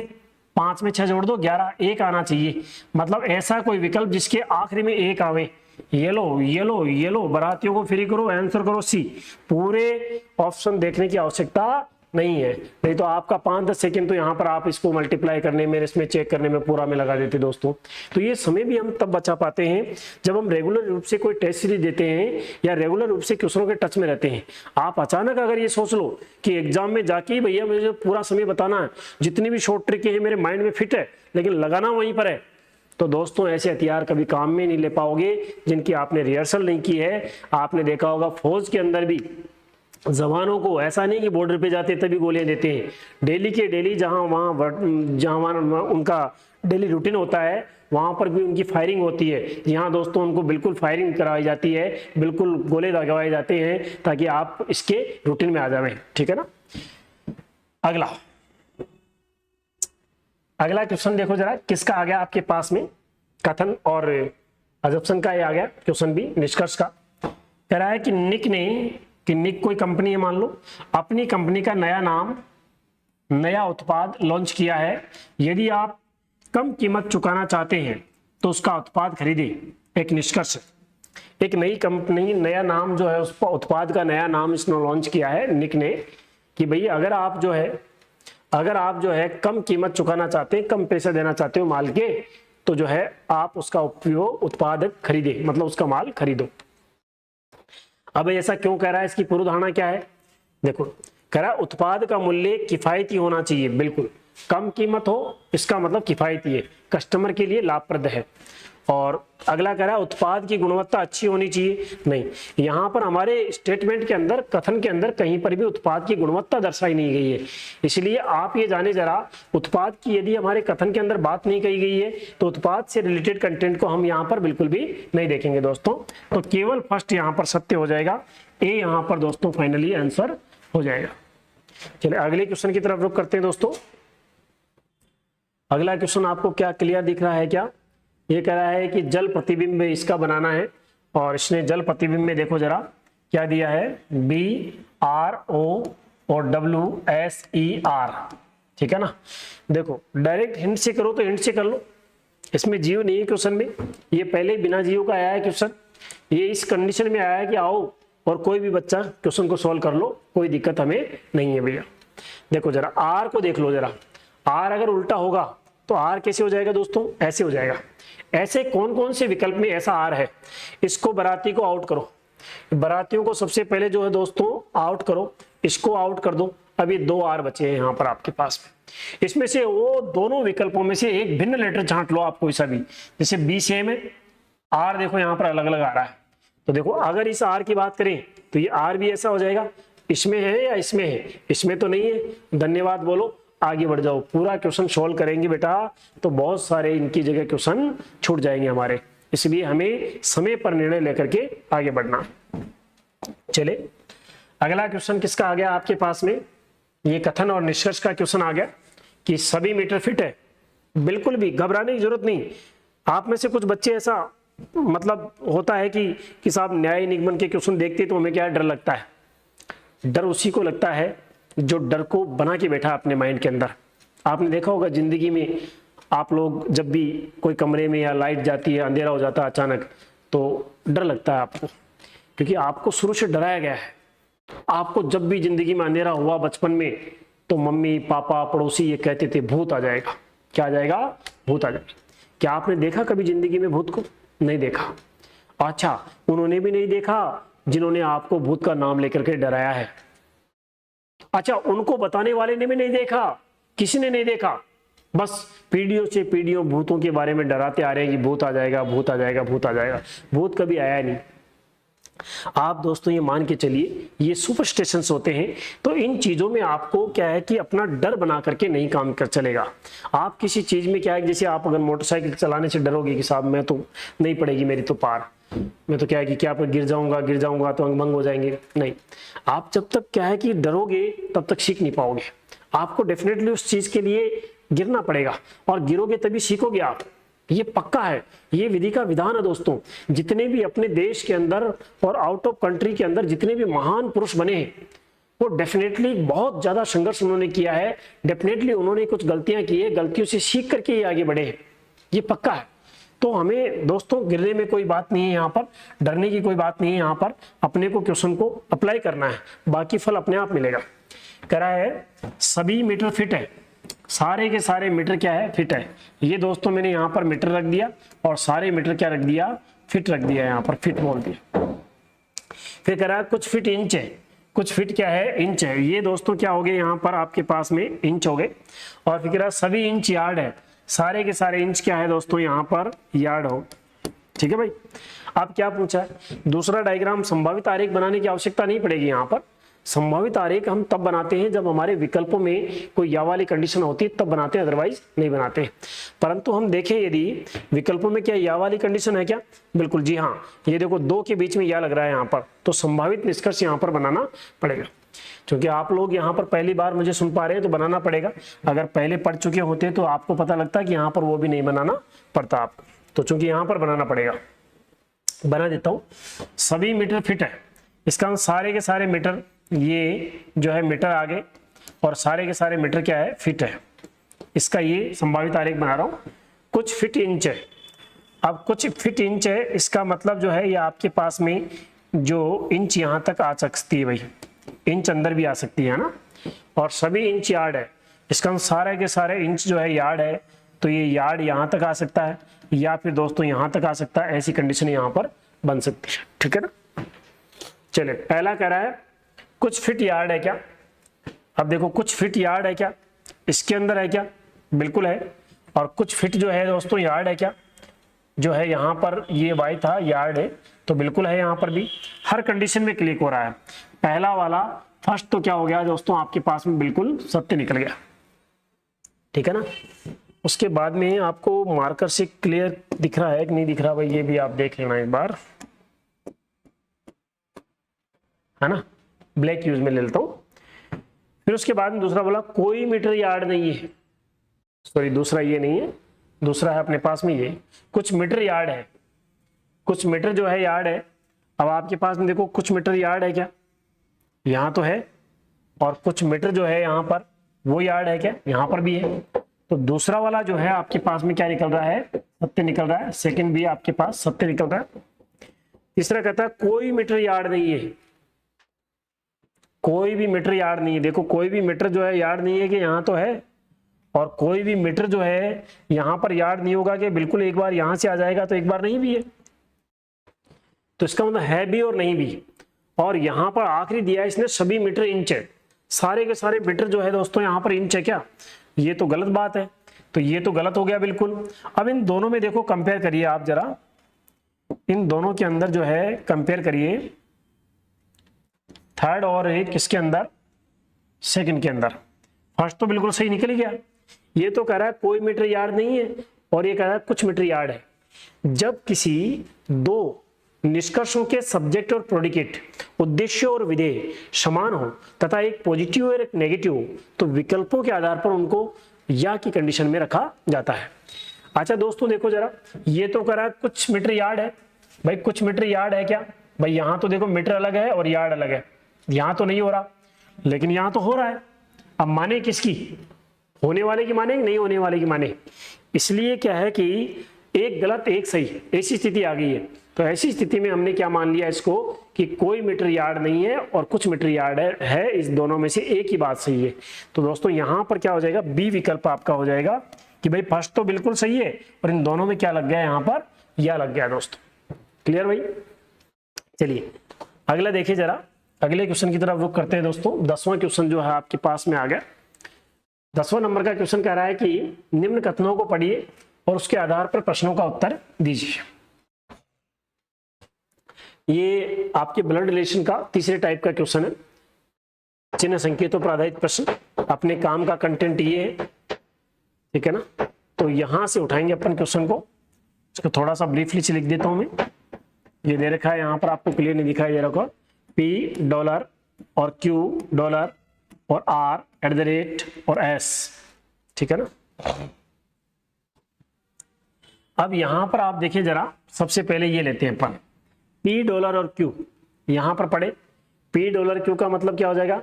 5 में 6 जोड़ दो 11, 1 आना चाहिए। मतलब ऐसा कोई विकल्प जिसके आखिरी में 1 आवे। ये लो ये लो ये लो, बारातियों को फ्री करो, आंसर करो सी। पूरे ऑप्शन देखने की आवश्यकता नहीं है, नहीं तो आपका 5-10 सेकंड तो यहाँ पर आप इसको मल्टीप्लाई करने में, इसमें चेक करने में पूरा में लगा देते दोस्तों। तो ये समय भी हम तब बचा पाते हैं जब हम रेगुलर रूप से कोई टेस्ट सीरीज देते हैं या रेगुलर रूप से क्वेश्चनों के टच में रहते हैं। आप अचानक अगर ये सोच लो कि एग्जाम में जाके ही भैया मुझे पूरा समय बताना है, जितनी भी शॉर्ट ट्रिक है मेरे माइंड में फिट है लेकिन लगाना वहीं पर है, तो दोस्तों ऐसे हथियार कभी काम में नहीं ले पाओगे जिनकी आपने रिहर्सल नहीं की है। आपने देखा होगा फौज के अंदर भी जवानों को ऐसा नहीं कि बॉर्डर पे जाते तभी गोलियां देते हैं, डेली के डेली जहां वहां उनका डेली रूटीन होता है वहां पर भी उनकी फायरिंग होती है। यहाँ दोस्तों उनको बिल्कुल फायरिंग कराई जाती है, बिल्कुल गोले लगवाए जाते हैं ताकि आप इसके रूटीन में आ जाए, ठीक है ना। अगला क्वेश्चन देखो जरा, किसका आ गया आपके पास में, कथन और अजम्पशन का ये आ गया क्वेश्चन भी, निष्कर्ष का। कह रहा है कि निक कोई कंपनी है मान लो, अपनी कंपनी का नया उत्पाद लॉन्च किया है। यदि आप कम कीमत चुकाना चाहते हैं तो उसका उत्पाद खरीदें। एक निष्कर्ष, एक नई कंपनी, नया नाम जो है उस उत्पाद का नया नाम इसने लॉन्च किया है निक ने, कि भैया अगर आप जो है कम कीमत चुकाना चाहते हैं, कम पैसे देना चाहते हो माल के, तो जो है आप उसका उपयोग उत्पाद खरीदे, मतलब उसका माल खरीदो। अब ऐसा क्यों कह रहा है, इसकी पूर्व धारणा क्या है, देखो कह रहा है उत्पाद का मूल्य किफायती होना चाहिए। बिल्कुल, कम कीमत हो इसका मतलब किफायती है, कस्टमर के लिए लाभप्रद है। और अगला कह रहा है उत्पाद की गुणवत्ता अच्छी होनी चाहिए। नहीं, यहाँ पर हमारे स्टेटमेंट के अंदर, कथन के अंदर कहीं पर भी उत्पाद की गुणवत्ता दर्शाई नहीं गई है। इसलिए आप ये जाने जरा, उत्पाद की यदि हमारे कथन के अंदर बात नहीं कही गई है तो उत्पाद से रिलेटेड कंटेंट को हम यहाँ पर बिल्कुल भी नहीं देखेंगे दोस्तों। तो केवल फर्स्ट यहाँ पर सत्य हो जाएगा, ए यहाँ पर दोस्तों फाइनली आंसर हो जाएगा। चलिए अगले क्वेश्चन की तरफ रुख करते हैं दोस्तों। अगला क्वेश्चन आपको क्या क्लियर दिख रहा है क्या, ये कह रहा है कि जल प्रतिबिंब इसका बनाना है, और इसने जल प्रतिबिंब में देखो जरा क्या दिया है, BRO और WSER, ठीक है ना। देखो डायरेक्ट हिंट से करो तो हिंट से कर लो, इसमें जीव नहीं है क्वेश्चन में, ये पहले ही बिना जीव का आया है क्वेश्चन। ये इस कंडीशन में आया है कि आओ और कोई भी बच्चा क्वेश्चन को सॉल्व कर लो, कोई दिक्कत हमें नहीं है भैया। देखो जरा आर को देख लो जरा, आर अगर उल्टा होगा तो आर कैसे हो जाएगा दोस्तों, ऐसे हो जाएगा। ऐसे कौन कौन से विकल्प में ऐसा आर है, इसको बाराती को आउट करो, बारातियों को सबसे पहले जो है दोस्तों आउट करो, इसको आउट कर दो। अभी 2 आर बचे हैं यहाँ पर आपके पास में, इसमें से वो दोनों विकल्पों में से एक भिन्न लेटर छांट लो आप कोई सा भी, जैसे बी सेम है, आर देखो यहाँ पर अलग अलग आ रहा है। तो देखो अगर इस आर की बात करें तो ये आर भी ऐसा हो जाएगा, इसमें है या इसमें है, इसमें तो नहीं है, धन्यवाद बोलो, आगे बढ़ जाओ। पूरा क्वेश्चन सॉल्व करेंगे बेटा तो बहुत सारे इनकी जगह क्वेश्चन छूट जाएंगे हमारे, इसलिए हमें समय पर निर्णय लेकर के आगे बढ़ना। चले अगला क्वेश्चन किसका आ गया आपके पास में, ये कथन और निष्कर्ष का क्वेश्चन आ गया कि सभी मीटर फिट है। बिल्कुल भी घबराने की जरूरत नहीं। आप में से कुछ बच्चे ऐसा मतलब होता है कि साहब न्याय निगमन के क्वेश्चन देखते तो हमें क्या डर लगता है, डर उसी को लगता है जो डर को बना के बैठा अपने माइंड के अंदर। आपने देखा होगा जिंदगी में आप लोग जब भी कोई कमरे में या लाइट जाती है, अंधेरा हो जाता है अचानक, तो डर लगता है आपको, क्योंकि आपको शुरू से डराया गया है। आपको जब भी जिंदगी में अंधेरा हुआ बचपन में तो मम्मी पापा पड़ोसी ये कहते थे भूत आ जाएगा। क्या आ जाएगा, भूत आ जाएगा। क्या आपने देखा कभी जिंदगी में भूत को, नहीं देखा। अच्छा, उन्होंने भी नहीं देखा जिन्होंने आपको भूत का नाम लेकर के डराया है। अच्छा, उनको बताने वाले ने भी नहीं देखा, किसी ने नहीं देखा, बस पीढ़ियों से पीढ़ियों भूतों के बारे में डराते आ रहे हैं कि भूत आ जाएगा, भूत आ जाएगा, भूत आ जाएगा। भूत कभी आया नहीं। आप दोस्तों ये मान के चलिए ये सुपरस्टिशंस होते हैं, तो इन चीजों में आपको क्या है कि अपना डर बना करके नहीं काम कर चलेगा। आप किसी चीज में क्या है, जैसे आप अगर मोटरसाइकिल चलाने से डरोगे कि साहब मैं तो नहीं पड़ेगी मेरी तो पार, मैं तो क्या है कि क्या पर गिर जाऊंगा तो अंग भंग हो जाएंगे, नहीं। आप जब तक क्या है कि डरोगे तब तक सीख नहीं पाओगे। आपको डेफिनेटली उस चीज के लिए गिरना पड़ेगा, और गिरोगे तभी सीखोगे आप, ये पक्का है, ये विधि का विधान है दोस्तों। जितने भी अपने देश के अंदर और आउट ऑफ कंट्री के अंदर जितने भी महान पुरुष बने हैं, वो डेफिनेटली बहुत ज्यादा संघर्ष उन्होंने किया है, डेफिनेटली उन्होंने कुछ गलतियां की है, गलतियों से सीख करके ये आगे बढ़े हैं, ये पक्का है। तो हमें दोस्तों गिरने में कोई बात नहीं है, यहाँ पर डरने की कोई बात नहीं है, यहाँ पर अपने को क्वेश्चन को अप्लाई करना है, बाकी फल अपने आप मिलेगा। कह रहा है सभी मीटर फिट है, सारे के सारे मीटर क्या है, फिट है। ये दोस्तों मैंने यहाँ पर मीटर रख दिया और सारे मीटर क्या रख दिया, फिट रख दिया, यहाँ पर फिट बोल दिया। फिर कह रहा है कुछ फिट इंच है, कुछ फिट क्या है, इंच है। ये दोस्तों क्या हो गए, यहाँ पर आपके पास में इंच हो गए। और फिर कह रहा सभी इंच यार्ड है, सारे के सारे इंच क्या है दोस्तों, यहाँ पर यार्ड हो। ठीक है भाई। अब क्या पूछा है, दूसरा डायग्राम संभावित आरेख बनाने की आवश्यकता नहीं पड़ेगी। यहाँ पर संभावित आरेख हम तब बनाते हैं जब हमारे विकल्पों में कोई या वाली कंडीशन होती है, तब बनाते हैं, अदरवाइज नहीं बनाते हैं। परंतु हम देखें यदि विकल्पों में क्या या वाली कंडीशन है क्या, बिल्कुल जी हाँ, ये देखो 2 के बीच में या लग रहा है यहाँ पर, तो संभावित निष्कर्ष यहाँ पर बनाना पड़ेगा। क्योंकि आप लोग यहाँ पर पहली बार मुझे सुन पा रहे हैं तो बनाना पड़ेगा, अगर पहले पढ़ चुके होते तो आपको पता लगता कि यहाँ पर वो भी नहीं बनाना पड़ता आपको, तो चूंकि यहाँ पर बनाना पड़ेगा, बना देता हूँ। सभी मीटर फिट है, इसका सारे के सारे मीटर, ये जो है मीटर आगे और सारे के सारे मीटर क्या है, फिट है। इसका ये संभावित आरेख बना रहा हूँ। कुछ फिट इंच है, अब कुछ फिट इंच है, इसका मतलब जो है ये आपके पास में जो इंच यहाँ तक आ सकती है भाई, इंच अंदर भी आ सकती है ना। और सभी इंच यार्ड है, इसका सारे के सारे इंच जो है यार्ड है, तो ये यार्ड यहाँ तक आ सकता है या फिर दोस्तों यहाँ तक आ सकता है, ऐसी कंडीशन यहाँ पर बन सकती है। ठीक है ना। चलिए पहला कह रहा है कुछ फिट यार्ड है क्या। अब देखो कुछ फिट यार्ड है क्या, इसके अंदर है क्या, बिल्कुल है। और कुछ फिट जो है दोस्तों यार्ड है क्या, जो है यहाँ पर ये वाई था यार्ड है, तो बिल्कुल है, यहाँ पर भी हर कंडीशन में क्लिक हो रहा है। पहला वाला फर्स्ट तो क्या हो गया दोस्तों, आपके पास में बिल्कुल सत्य निकल गया। ठीक है ना। उसके बाद में आपको मार्कर से क्लियर दिख रहा है कि नहीं दिख रहा भाई, ये भी आप देख लेना एक बार, है ना। ब्लैक यूज में ले लेता हूं। फिर उसके बाद में दूसरा बोला कोई मीटर यार्ड नहीं है, सॉरी दूसरा ये नहीं है, दूसरा है अपने पास में ये कुछ मीटर यार्ड है, कुछ मीटर जो है यार्ड है। अब आपके पास में देखो कुछ मीटर यार्ड है क्या, यहाँ तो है, और कुछ मीटर जो है यहाँ पर वो यार्ड है क्या, यहाँ पर भी है। तो दूसरा वाला जो है आपके पास में क्या निकल रहा है, सत्य निकल रहा है। सेकंड भी आपके पास सत्य निकल रहा है। तीसरा कहता है कोई मीटर यार्ड नहीं है, कोई भी मीटर यार्ड नहीं है। देखो कोई भी मीटर जो है यार्ड नहीं है कि यहाँ तो है, और कोई भी मीटर जो है यहाँ पर यार्ड नहीं होगा कि बिल्कुल एक बार यहाँ से आ जाएगा तो एक बार नहीं भी है। तो इसका मतलब है भी और नहीं भी। और यहाँ पर आखिरी दिया है इसने सभी मीटर इंच है, सारे के सारे मीटर जो है दोस्तों यहाँ पर इंच है क्या, ये तो गलत बात है, तो ये तो गलत हो गया बिल्कुल। अब इन दोनों में देखो कंपेयर करिए आप जरा, इन दोनों के अंदर जो है कंपेयर करिए, थर्ड और एक किसके अंदर, सेकंड के अंदर। फर्स्ट तो बिल्कुल सही निकल गया, ये तो कह रहा है कोई मीटर यार्ड नहीं है, और ये कह रहा है कुछ मीटर यार्ड है। जब किसी दो निष्कर्षों के सब्जेक्ट और प्रेडिकेट, उद्देश्य और विधेय समान हो तथा एक पॉजिटिव और एक नेगेटिव हो, तो विकल्पों के आधार पर उनको या की कंडीशन में रखा जाता है। अच्छा दोस्तों देखो जरा, ये तो कह रहा है कुछ मीटर यार्ड है, भाई कुछ मीटर यार्ड है क्या, भाई यहाँ तो देखो मीटर अलग है और यार्ड अलग है, यहाँ तो नहीं हो रहा, लेकिन यहाँ तो हो रहा है। अब माने किसकी, होने वाले की माने, नहीं होने वाले की माने। इसलिए क्या है कि एक गलत एक सही, ऐसी स्थिति आ गई है। तो ऐसी स्थिति में हमने क्या मान लिया इसको कि कोई मीटर यार्ड नहीं है और कुछ मीटर यार्ड है, इस दोनों में से एक ही बात सही है। तो दोस्तों यहाँ पर क्या हो जाएगा, बी विकल्प आपका हो जाएगा कि भाई फर्स्ट तो बिल्कुल सही है और इन दोनों में क्या लग गया, यहाँ पर या लग गया दोस्तों। क्लियर भाई। चलिए अगला देखिए जरा, अगले क्वेश्चन की तरफ रुख करते हैं दोस्तों। 10वां क्वेश्चन जो है आपके पास में आ गया। 10वां नंबर का क्वेश्चन कह रहा है कि निम्न कथनों को पढ़िए और उसके आधार पर प्रश्नों का उत्तर दीजिए। ये आपके ब्लड रिलेशन का तीसरे टाइप का क्वेश्चन है, चिन्ह संकेतों पर आधारित प्रश्न। अपने काम का कंटेंट ये है, ठीक है ना। तो यहां से उठाएंगे अपन क्वेश्चन को, इसको थोड़ा सा ब्रीफली से लिख देता हूं मैं। ये दे रखा है यहाँ पर, आपको क्लियर नहीं दिखाई दे रहा, P डॉलर और Q डॉलर और R @ और S, ठीक है ना। अब यहां पर आप देखिए जरा, सबसे पहले ये लेते हैं अपन पी डॉलर और क्यू। यहां पर पढ़े पी डॉलर क्यू का मतलब क्या हो जाएगा,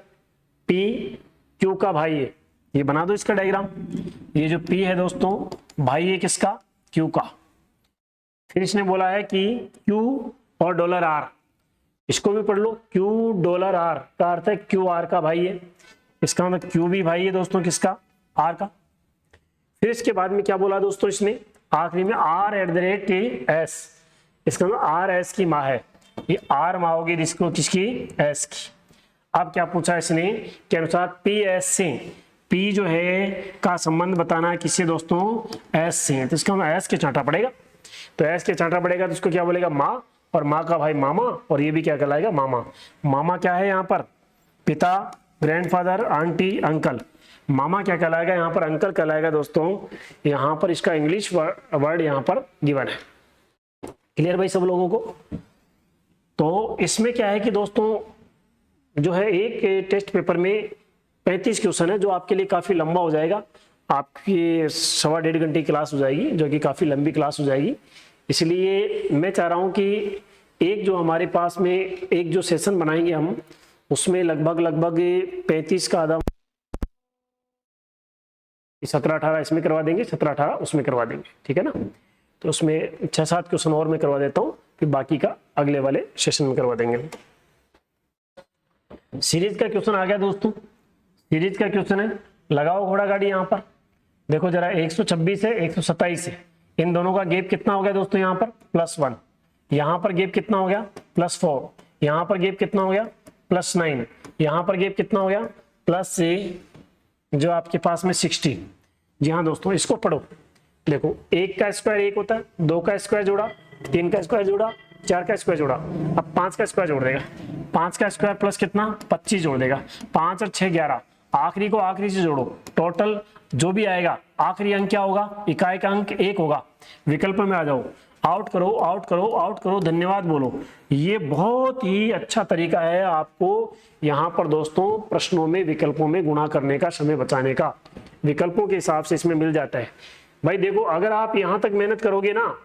पी क्यू का भाई है, ये बना दो इसका डायग्राम। ये जो पी है दोस्तों भाई है किसका, क्यू का। फिर इसने बोला है कि क्यू और डॉलर आर, इसको भी पढ़ लो, क्यू डॉलर आर का अर्थ है क्यू आर का भाई है, इसका मतलब क्यू भी भाई है दोस्तों किसका, आर का। फिर इसके बाद में क्या बोला दोस्तों इसने, आखिरी में R at the rate S, इसका मतलब आर एस की माँ है, ये आर माँ होगी इसको किसकी, एस की। अब क्या पूछा इसने के अनुसार पी एस से, पी जो है का संबंध बताना है किससे दोस्तों, एस से, तो इसका मतलब एस के चांटा पड़ेगा, तो एस के चांटा पड़ेगा तो इसको क्या बोलेगा माँ, और माँ का भाई मामा, और ये भी क्या कहलाएगा मामा। मामा क्या है यहाँ पर, पिता, ग्रैंडफादर, आंटी, अंकल। मामा क्या कहलाएगा यहाँ पर, अंकल कहलाएगा दोस्तों। यहाँ पर इसका इंग्लिश वर्ड यहाँ पर गिवन है। क्लियर भाई सब लोगों को। तो इसमें क्या है कि दोस्तों जो है एक टेस्ट पेपर में 35 क्वेश्चन है, जो आपके लिए काफी लंबा हो जाएगा, आपकी 1.25 घंटे की क्लास हो जाएगी, जो कि काफी लंबी क्लास हो जाएगी। इसलिए मैं चाह रहा हूं कि एक जो हमारे पास में एक जो सेशन बनाएंगे हम, उसमें लगभग 35 का आधा 17-18 इसमें करवा देंगे, 17-18 उसमें करवा देंगे, ठीक है ना। तो उसमें 6-7 क्वेश्चन और मैं करवा देता हूँ, फिर बाकी का अगले वाले सेशन में करवा देंगे। सीरीज का क्वेश्चन आ गया दोस्तों, सीरीज का क्वेश्चन है, लगाओ घोड़ा गाड़ी। यहाँ पर देखो जरा, 126 है, 127 है, इन दोनों का गैप कितना हो गया दोस्तों, यहाँ पर +1, यहाँ पर गैप कितना हो गया +4, यहाँ पर गैप कितना हो गया +9, यहाँ पर गैप कितना हो गया जो आपके पास में 60। जी हाँ दोस्तों, इसको पढ़ो। देखो 1 का स्क्वायर 1 होता है, 2 का स्क्वायर जोड़ा, 3 का स्क्वायर जोड़ा, 4 का स्क्वायर जोड़ा, अब 5 का स्क्वायर जोड़ देगा, 5 का स्क्वायर प्लस कितना 25 जोड़ देगा, 5 और 6 11, आखिरी को आखिरी से जोड़ो, टोटल जो भी आएगा आखिरी अंक क्या होगा, इकाई का अंक 1 होगा। विकल्प में आ जाओ, आउट करो आउट करो आउट करो, धन्यवाद बोलो। ये बहुत ही अच्छा तरीका है आपको यहाँ पर दोस्तों प्रश्नों में विकल्पों में गुणा करने का, समय बचाने का, विकल्पों के हिसाब से इसमें मिल जाता है। भाई देखो, अगर आप यहाँ तक मेहनत करोगे ना,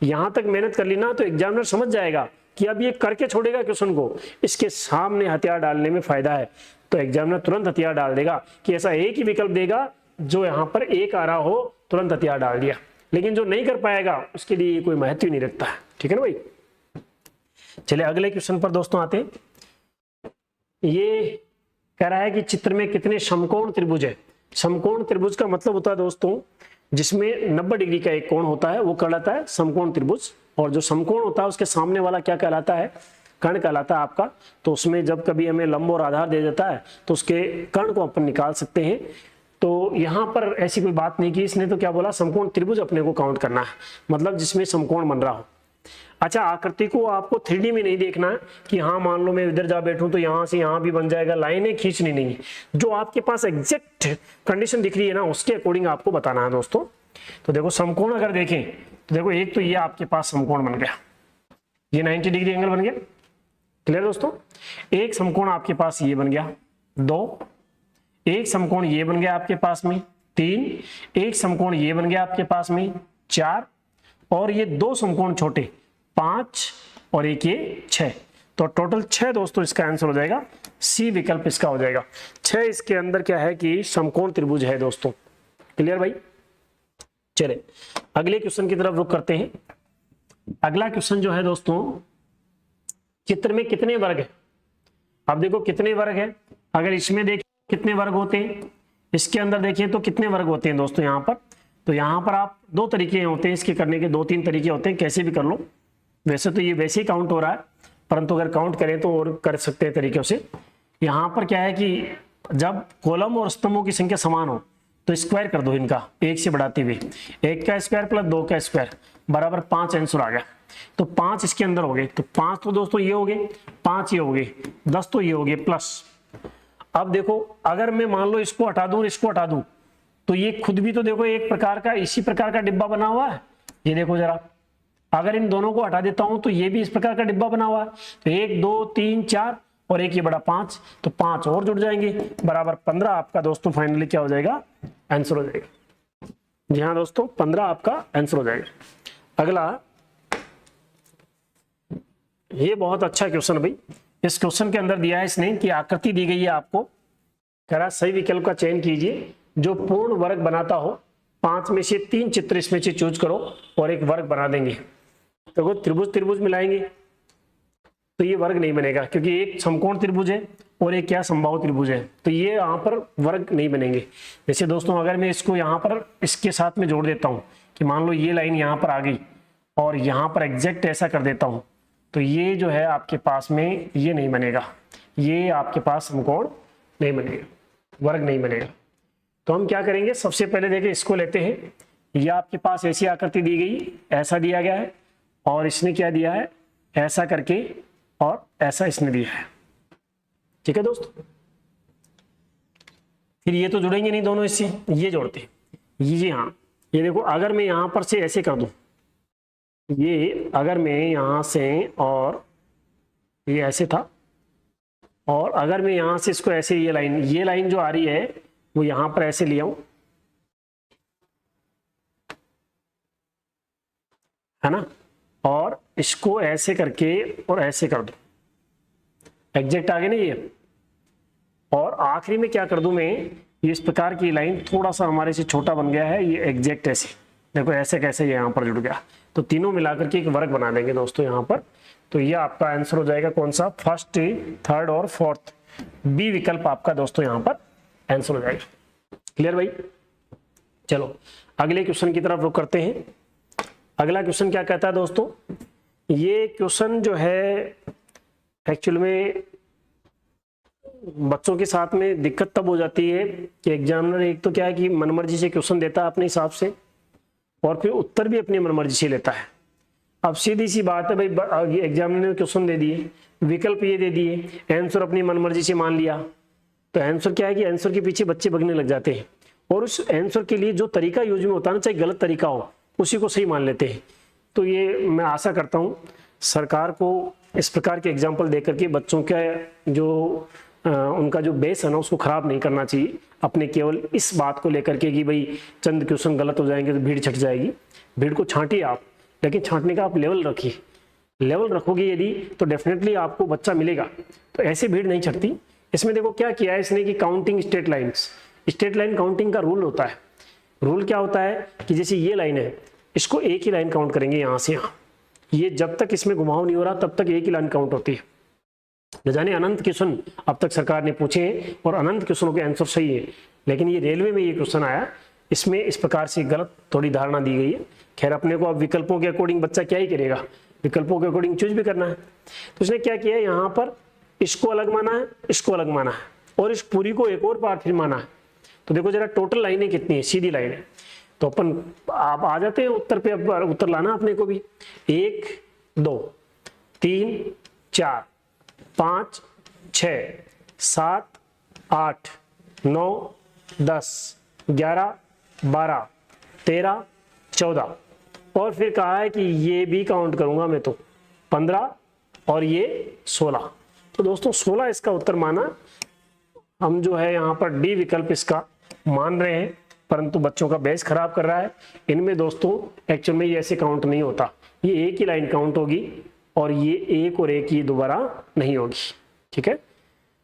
यहाँ तक मेहनत कर ली ना, तो एग्जामिनर समझ जाएगा कि अब ये करके छोड़ेगा क्वेश्चन को, इसके सामने हथियार डालने में फायदा है। तो एग्जामिनर तुरंत हथियार डाल देगा कि ऐसा एक ही विकल्प देगा जो यहाँ पर एक आ रहा हो, तुरंत हथियार डाल दिया। लेकिन जो नहीं कर पाएगा उसके लिए कोई महत्व नहीं रखता है, ठीक है ना भाई। चलिए अगले क्वेश्चन पर दोस्तों आते हैं। ये कह रहा है कि चित्र में कितने समकोण त्रिभुज है। समकोण त्रिभुज का मतलब होता है दोस्तों जिसमें 90 डिग्री का एक कोण होता है, वो कहलाता है समकोण त्रिभुज। और जो समकोण होता है उसके सामने वाला क्या कहलाता है, कर्ण कहलाता है आपका। तो उसमें जब कभी हमें लंब और आधार दे देता है तो उसके कर्ण को अपन निकाल सकते हैं। तो यहाँ पर ऐसी कोई बात नहीं की इसने, तो क्या बोला, समकोण त्रिभुज अपने को काउंट करना है, मतलब जिसमें समकोण बन रहा हो। अच्छा, आकृति को आपको 3D में नहीं देखना है कि हाँ मान लो मैं इधर जा बैठूं तो यहाँ से यहाँ भी बन जाएगा, लाइनें खींचनी नहीं। जो आपके पास एग्जैक्ट कंडीशन दिख रही है ना, उसके अकॉर्डिंग आपको बताना है दोस्तों। तो देखो समकोण अगर देखें तो देखो, एक तो ये आपके पास समकोण बन गया, ये 90 डिग्री एंगल बन गया। क्लियर दोस्तों। एक समकोण आपके पास ये बन गया 2, एक समकोण ये बन गया आपके पास में 3, एक समकोण ये बन गया आपके पास में 4, और ये 2 समकोण छोटे 5 और एक ये 6। तो टोटल 6 दोस्तों इसका आंसर हो जाएगा, सी विकल्प इसका हो जाएगा। 6 इसके अंदर क्या है कि समकोण त्रिभुज है दोस्तों। क्लियर भाई। चले अगले क्वेश्चन की तरफ रुख करते हैं। अगला क्वेश्चन जो है दोस्तों, चित्र में कितने वर्ग है। अब देखो कितने वर्ग है, अगर इसमें देखिए कितने वर्ग होते हैं, इसके अंदर देखिए तो कितने वर्ग होते हैं दोस्तों यहाँ पर। तो यहाँ पर आप 2 तरीके होते हैं इसके करने के, 2-3 तरीके होते हैं, कैसे भी कर लो। वैसे तो ये वैसे ही काउंट हो रहा है, परंतु अगर काउंट करें तो और कर सकते हैं तरीकों से। यहाँ पर क्या है कि जब कॉलम और स्तंभों की संख्या समान हो तो स्क्वायर कर दो इनका 1 से बढ़ाते हुए, 1 का स्क्वायर प्लस 2 का स्क्वायर बराबर 5 आंसर आ गया। तो 5 इसके अंदर हो गए, तो 5 तो दोस्तों ये हो गए, 5 ये हो गए, 10 तो ये हो गए प्लस। अब देखो अगर मैं मान लो इसको हटा दूं और इसको हटा दूं, तो ये खुद भी तो देखो एक प्रकार का इसी प्रकार का डिब्बा बना हुआ है। ये देखो जरा, अगर इन दोनों को हटा देता हूं तो ये भी इस प्रकार का डिब्बा बना हुआ है। तो 1 2 3 4 और एक ये बड़ा 5, तो 5 और जुड़ जाएंगे बराबर 15। आपका दोस्तों फाइनली क्या हो जाएगा, आंसर हो जाएगा। जी हाँ दोस्तों, 15 आपका आंसर हो जाएगा। अगला, ये बहुत अच्छा क्वेश्चन है भाई। इस क्वेश्चन के अंदर दिया है इसने कि आकृति दी गई है आपको, कह रहा सही विकल्प का चयन कीजिए जो पूर्ण वर्ग बनाता हो। 5 में से 3 चित्र इसमें से चूज करो और एक वर्ग बना देंगे। तो त्रिभुज त्रिभुज मिलाएंगे तो ये वर्ग नहीं बनेगा, क्योंकि एक समकोण त्रिभुज है और एक क्या समबाहु त्रिभुज है, तो ये यहाँ पर वर्ग नहीं बनेंगे। जैसे दोस्तों अगर मैं इसको यहाँ पर इसके साथ में जोड़ देता हूँ कि मान लो ये लाइन यहाँ पर आ गई और यहाँ पर एग्जैक्ट ऐसा कर देता हूँ, तो ये जो है आपके पास में ये नहीं बनेगा, ये आपके पास समकोण नहीं बनेगा, वर्ग नहीं बनेगा। तो हम क्या करेंगे, सबसे पहले देखिए इसको लेते हैं। ये आपके पास ऐसी आकृति दी गई, ऐसा दिया गया है, और इसने क्या दिया है, ऐसा करके और ऐसा इसने दिया है। ठीक है दोस्तों, फिर ये तो जुड़ेंगे नहीं दोनों इससे, ये जोड़ते हैं। ये हाँ, ये देखो अगर मैं यहां पर से ऐसे कर दूं, ये अगर मैं यहां से, और ये ऐसे था, और अगर मैं यहां से इसको ऐसे, ये लाइन जो आ रही है वो यहां पर ऐसे लिया हूं, है ना, और इसको ऐसे करके और ऐसे कर दो, एग्जैक्ट आ गया ना ये। और आखिरी में क्या कर दूं मैं, ये इस प्रकार की लाइन थोड़ा सा हमारे से छोटा बन गया है, ये एग्जैक्ट ऐसे, देखो ऐसे कैसे ये यहाँ पर जुड़ गया, तो तीनों मिलाकर के एक वर्ग बना देंगे दोस्तों यहाँ पर। तो ये आपका आंसर हो जाएगा कौन सा, फर्स्ट, थर्ड और फोर्थ, बी विकल्प आपका दोस्तों यहाँ पर आंसर हो जाएगा। क्लियर भाई। चलो अगले क्वेश्चन की तरफ रुख करते हैं। अगला क्वेश्चन क्या कहता है दोस्तों, ये क्वेश्चन जो है एक्चुअल में बच्चों के साथ में दिक्कत तब हो जाती है कि एग्जामिनर एक तो क्या है कि मनमर्जी से क्वेश्चन देता है अपने हिसाब से, और फिर उत्तर भी अपनी मनमर्जी से लेता है। अब सीधी सी बात है भाई, एग्जामिनर ने क्वेश्चन दे दिए, विकल्प ये दे दिए, आंसर अपनी मनमर्जी से मान लिया, तो आंसर क्या है कि आंसर के पीछे बच्चे भगने लग जाते हैं, और उस आंसर के लिए जो तरीका यूज में होता है ना, चाहे गलत तरीका हो, उसी को सही मान लेते हैं। तो ये मैं आशा करता हूँ सरकार को इस प्रकार के एग्जाम्पल दे करके बच्चों का जो उनका जो बेस है ना उसको खराब नहीं करना चाहिए, अपने केवल इस बात को लेकर के कि भाई चंद क्वेश्चन गलत हो जाएंगे तो भीड़ छट जाएगी। भीड़ को छांटिए आप, लेकिन छांटने का आप लेवल रखिए, लेवल रखोगे यदि तो डेफिनेटली आपको बच्चा मिलेगा। तो ऐसे भीड़ नहीं छटती। इसमें देखो क्या किया है इसने कि counting straight lines, straight line counting का रूल होता है। रूल क्या होता है कि जैसे ये लाइन है, इसको एक ही लाइन काउंट करेंगे यहाँ से यहाँ, ये जब तक इसमें घुमाव नहीं हो रहा तब तक एक ही लाइन काउंट होती है। न जाने अनंत क्वेश्चन अब तक सरकार ने पूछे हैं और अनंत क्वेश्चनों के आंसर सही है, लेकिन ये रेलवे में ये क्वेश्चन आया, इसमें इस प्रकार से गलत थोड़ी धारणा दी गई है। खैर अपने को अब विकल्पों के अकॉर्डिंग बच्चा क्या ही करेगा, विकल्पों के अकॉर्डिंग चूज भी करना है। तो इसने क्या किया, यहाँ पर इसको अलग माना है, इसको अलग माना है, और इस पूरी को एक और बार फिर माना है। तो देखो जरा टोटल लाइनें कितनी है, सीधी लाइन है। तो अपन आप आ जाते हैं उत्तर पे, अब उत्तर लाना अपने को भी। 1 2 3 4 5 6 7 8 9 10 11 12 13 14, और फिर कहा है कि ये भी काउंट करूंगा मैं तो 15 और ये 16। तो दोस्तों 16 इसका उत्तर माना। हम जो है यहाँ पर डी विकल्प इसका मान रहे हैं, परंतु बच्चों का बेस खराब कर रहा है। इनमें दोस्तों एक्चुअल में ये ऐसे काउंट नहीं होता, ये एक ही लाइन काउंट होगी और ये एक और एक ही दोबारा नहीं होगी। ठीक है,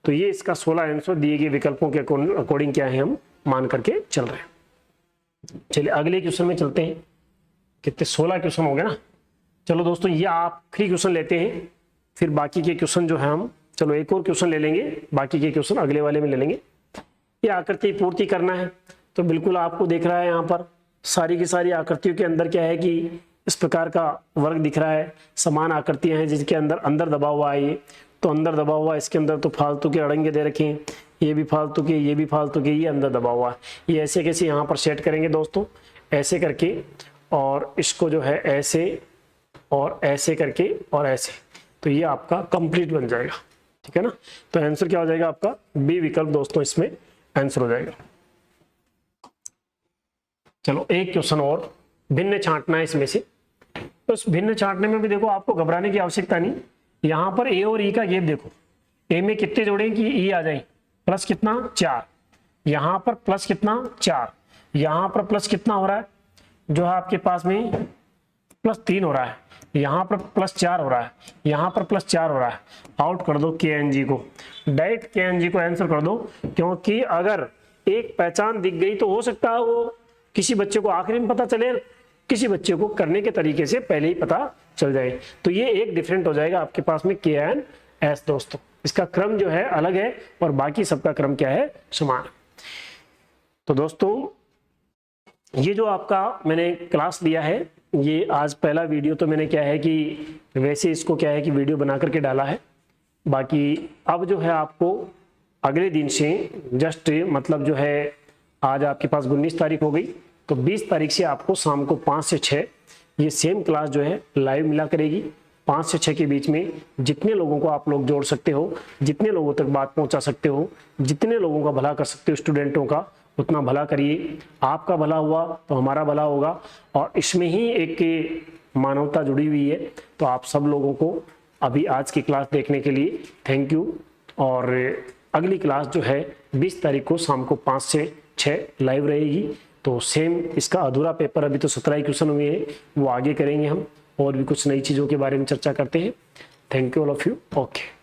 तो ये इसका 16 आंसर दिए गए विकल्पों के अकॉर्डिंग क्या है हम मान करके चल रहे हैं। चलिए अगले क्वेश्चन में चलते हैं। कितने 16 क्वेश्चन हो गए ना। चलो दोस्तों ये आखिरी क्वेश्चन लेते हैं, फिर बाकी के क्वेश्चन जो है हम, चलो एक और क्वेश्चन ले लेंगे, बाकी के क्वेश्चन अगले वाले में ले लेंगे। ये आकृति पूर्ति करना है, तो बिल्कुल आपको देख रहा है यहाँ पर सारी की सारी आकृतियों के अंदर क्या है कि इस प्रकार का वर्ग दिख रहा है, समान आकृतियां हैं जिसके अंदर दबा हुआ है। ये तो अंदर दबा हुआ है, इसके अंदर तो फालतू के अड़ंगे दे रखे हैं, ये भी फालतू के, ये भी फालतू के, ये अंदर दबा हुआ है। ये ऐसे कैसे यहाँ पर सेट करेंगे दोस्तों, ऐसे करके, और इसको जो है ऐसे और ऐसे करके और ऐसे, तो ये आपका कंप्लीट बन जाएगा। ठीक है ना, तो आंसर क्या हो जाएगा आपका बी विकल्प दोस्तों इसमें आंसर हो जाएगा। चलो एक क्वेश्चन और भिन्न छांटना है इसमें से। तो इस भिन्न छांटने में भी देखो आपको घबराने की आवश्यकता नहीं। यहाँ पर ए और ई का गैप देखो, ए में कितने जोड़े कि ई आ जाए, प्लस कितना 4, यहाँ पर प्लस कितना 4, यहाँ पर प्लस कितना हो रहा है जो है आपके पास में +3 हो रहा है, यहाँ पर +4 हो रहा है, यहाँ पर +4 हो रहा है। आउट कर दो KNG को, डायरेक्ट KNG को आंसर कर दो, क्योंकि अगर एक पहचान दिख गई तो हो सकता है वो किसी बच्चे को आखिरी में पता चले, किसी बच्चे को करने के तरीके से पहले ही पता चल जाए। तो ये एक डिफरेंट हो जाएगा आपके पास में KNS दोस्तों। इसका क्रम जो है अलग है और बाकी सबका क्रम क्या है, समान। तो दोस्तों ये जो आपका मैंने क्लास लिया है, ये आज पहला वीडियो तो मैंने क्या है कि वैसे इसको क्या है कि वीडियो बना करके डाला है। बाकी अब जो है आपको अगले दिन से जस्ट मतलब जो है आज आपके पास 19 तारीख हो गई, तो 20 तारीख से आपको शाम को 5 से 6 ये सेम क्लास जो है लाइव मिला करेगी। 5 से 6 के बीच में जितने लोगों को आप लोग जोड़ सकते हो, जितने लोगों तक बात पहुंचा सकते हो, जितने लोगों का भला कर सकते हो स्टूडेंटों का, उतना भला करिए। आपका भला हुआ तो हमारा भला होगा, और इसमें ही एक मानवता जुड़ी हुई है। तो आप सब लोगों को अभी आज की क्लास देखने के लिए थैंक यू। और अगली क्लास जो है 20 तारीख को शाम को 5 से 6 लाइव रहेगी। तो सेम इसका अधूरा पेपर, अभी तो 17 क्वेश्चन हुए हैं, वो आगे करेंगे हम, और भी कुछ नई चीज़ों के बारे में चर्चा करते हैं। Thank you all of you. Okay.